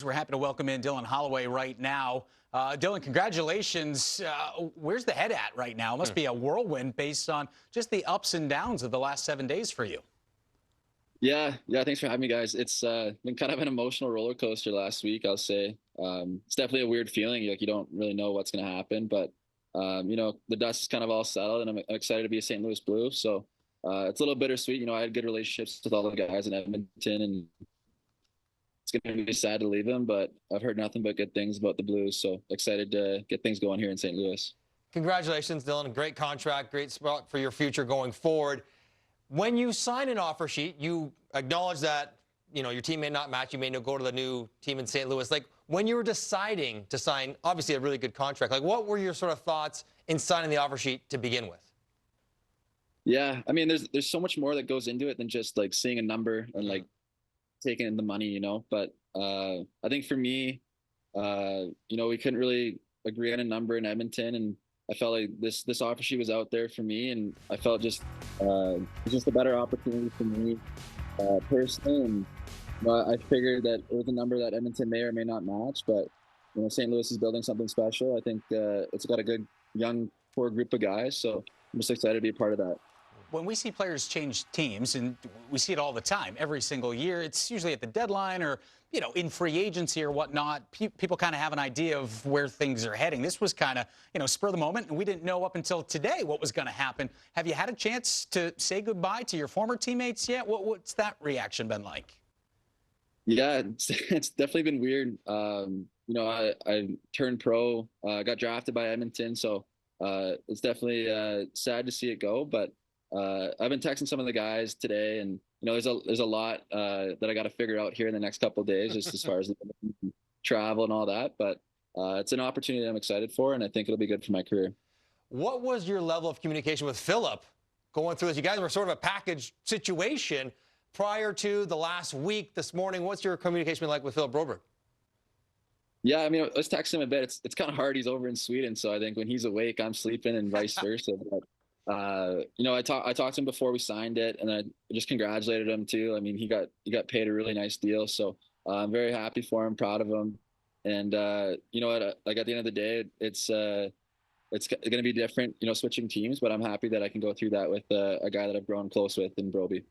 We're happy to welcome in Dylan Holloway right now. Dylan, congratulations. Where's the head at right now? It must be a whirlwind based on just the ups and downs of the last 7 days for you. Yeah. Thanks for having me, guys. It's been kind of an emotional roller coaster last week, I'll say. It's definitely a weird feeling. Like you don't really know what's going to happen, but the dust is kind of all settled, and I'm excited to be a St. Louis Blue. So it's a little bittersweet. I had good relationships with all the guys in Edmonton, and it's going to be sad to leave them, but I've heard nothing but good things about the Blues. So excited to get things going here in St. Louis. Congratulations, Dylan. Great contract, great spot for your future going forward. When you sign an offer sheet, you acknowledge that, your team may not match. You may not go to the new team in St. Louis. Like, when you were deciding to sign, obviously, a really good contract, like, what were your sort of thoughts in signing the offer sheet to begin with? Yeah, I mean, there's so much more that goes into it than just, like, seeing a number and, like, taking in the money, But I think for me, we couldn't really agree on a number in Edmonton, and I felt like this offer sheet was out there for me, and I felt it was just a better opportunity for me personally. And I figured that it was a number that Edmonton may or may not match, but St. Louis is building something special. I think it's got a good young core group of guys, so I'm just excited to be a part of that. When we see players change teams, and we see it all the time, every single year, it's usually at the deadline or, in free agency or whatnot, people kind of have an idea of where things are heading. This was kind of, spur of the moment, and we didn't know up until today what was going to happen. Have you had a chance to say goodbye to your former teammates yet? What's that reaction been like? Yeah, it's definitely been weird. I turned pro, got drafted by Edmonton, so it's definitely sad to see it go, but I've been texting some of the guys today, and there's a lot that I got to figure out here in the next couple of days, just as far as travel and all that. But it's an opportunity I'm excited for, and I think it'll be good for my career. What was your level of communication with Philip going through this? You guys were sort of a package situation prior to the last week. This morning, what's your communication been like with Philip Broberg? Yeah, I mean, let's text him a bit. It's kind of hard. He's over in Sweden, so I think when he's awake, I'm sleeping, and vice versa. But I talked to him before we signed it, and I just congratulated him too. I mean, he got paid a really nice deal, so I'm very happy for him, proud of him. And like at the end of the day, it's going to be different, switching teams, but I'm happy that I can go through that with a guy that I've grown close with in Broby.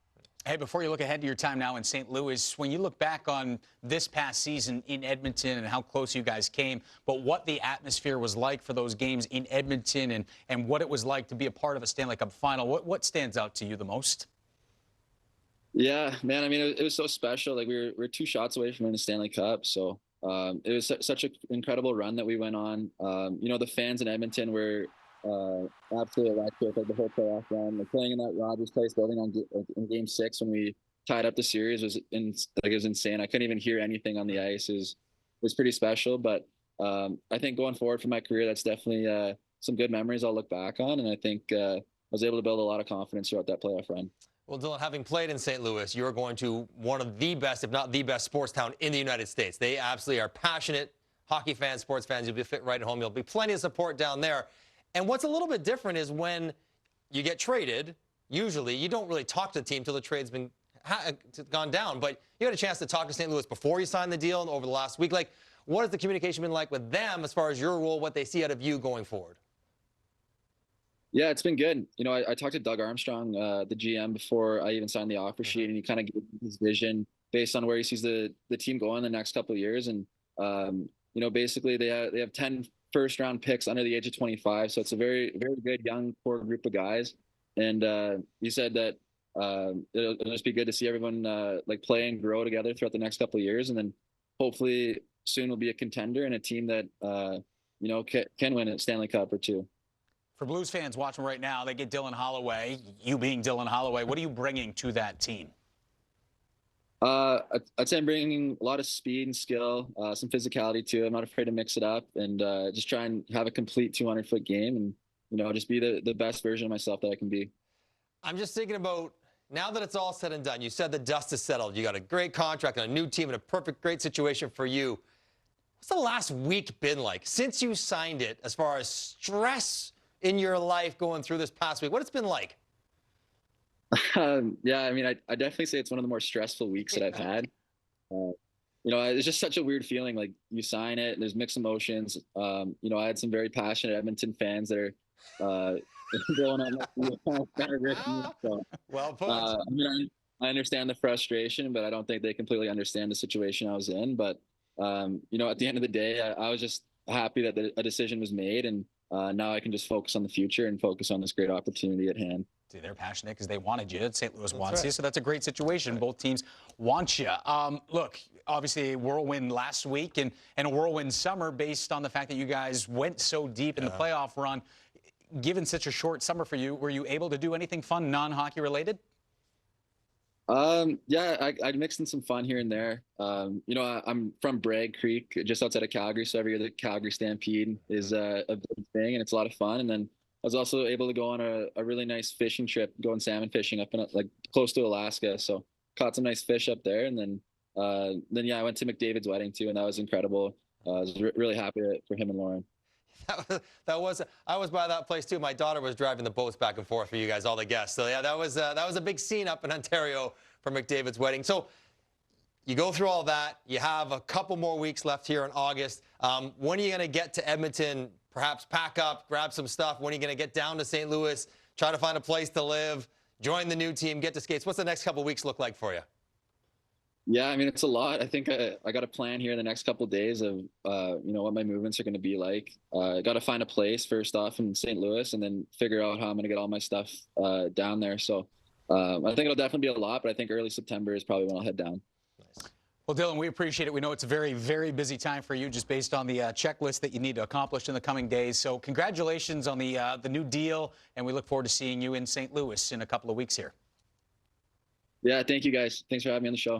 Hey, before you look ahead to your time now in St. Louis, when you look back on this past season in Edmonton and how close you guys came, but what the atmosphere was like for those games in Edmonton and what it was like to be a part of a Stanley Cup final, what stands out to you the most? Yeah, man, I mean, it was so special. Like we're 2 shots away from winning the Stanley Cup, so it was such an incredible run that we went on. The fans in Edmonton were absolutely electric, like the whole playoff run. Like playing in that Rogers Place building in Game 6 when we tied up the series was it was insane. I couldn't even hear anything on the ice. It was pretty special. But I think going forward for my career, that's definitely some good memories I'll look back on, and I think I was able to build a lot of confidence throughout that playoff run. Well, Dylan, having played in St. Louis, you're going to one of the best, if not the best, sports town in the United States. They absolutely are passionate hockey fans, sports fans. You'll be fit right at home. There'll be plenty of support down there. And what's a little bit different is when you get traded, usually you don't really talk to the team till the trade's been gone down. But you had a chance to talk to St. Louis before you signed the deal and over the last week. Like, what has the communication been like with them as far as your role, what they see out of you going forward? Yeah, it's been good. I talked to Doug Armstrong, the GM, before I even signed the offer sheet, and he kind of gave his vision based on where he sees the team going the next couple of years. And basically they have 10 first-round picks under the age of 25, so it's a very, very good young core group of guys. And he said that it'll just be good to see everyone play and grow together throughout the next couple of years, and then hopefully soon we'll be a contender and a team that can win a Stanley Cup or 2. For Blues fans watching right now, they get Dylan Holloway. You being Dylan Holloway, what are you bringing to that team? I'd say I'm bringing a lot of speed and skill, some physicality too. I'm not afraid to mix it up and just try and have a complete 200-foot game and, just be the best version of myself that I can be. I'm just thinking about, now that it's all said and done, you said the dust is settled. You got a great contract and a new team and a great situation for you. What's the last week been like since you signed it as far as stress in your life going through this past week? What it's been like? Yeah, I mean, I definitely say it's one of the more stressful weeks that I've had. you know, it's just such a weird feeling. Like you sign it, and there's mixed emotions. You know, I had some very passionate Edmonton fans that are going on with me. So, Well put. I mean, I understand the frustration, but I don't think they completely understand the situation I was in. But you know, at the end of the day, I was just happy that a decision was made, and now I can just focus on the future and focus on this great opportunity at hand. See, they're passionate because they wanted you. St. Louis wants right. you, so that's a great situation. Both teams want you. Look, obviously a whirlwind last week and a whirlwind summer based on the fact that you guys went so deep in the playoff run. Given such a short summer for you, were you able to do anything fun, non-hockey related? Yeah, I mixed in some fun here and there. You know, I'm from Bragg Creek, just outside of Calgary. So every year the Calgary Stampede is a big thing, and it's a lot of fun. And then I was also able to go on a really nice fishing trip, going salmon fishing up in like close to Alaska. So caught some nice fish up there. And then yeah, I went to McDavid's wedding too, and that was incredible. I was really happy for him and Lauren. I was by that place too. My daughter was driving the boats back and forth for you guys, all the guests. So yeah, that was a big scene up in Ontario for McDavid's wedding. So you go through all that. You have a couple more weeks left here in August. When are you going to get to Edmonton? Perhaps pack up, grab some stuff. When are you going to get down to St. Louis? Try to find a place to live. Join the new team. Get to skates. What's the next couple weeks look like for you? Yeah, I mean, it's a lot. I think I got a plan here in the next couple of days of, you know, what my movements are going to be like. I got to find a place first off in St. Louis and then figure out how I'm going to get all my stuff down there. So I think it'll definitely be a lot, but I think early September is probably when I'll head down. Nice. Well, Dylan, we appreciate it. We know it's a very, very busy time for you just based on the checklist that you need to accomplish in the coming days. So congratulations on the new deal, and we look forward to seeing you in St. Louis in a couple of weeks here. Yeah, thank you guys. Thanks for having me on the show.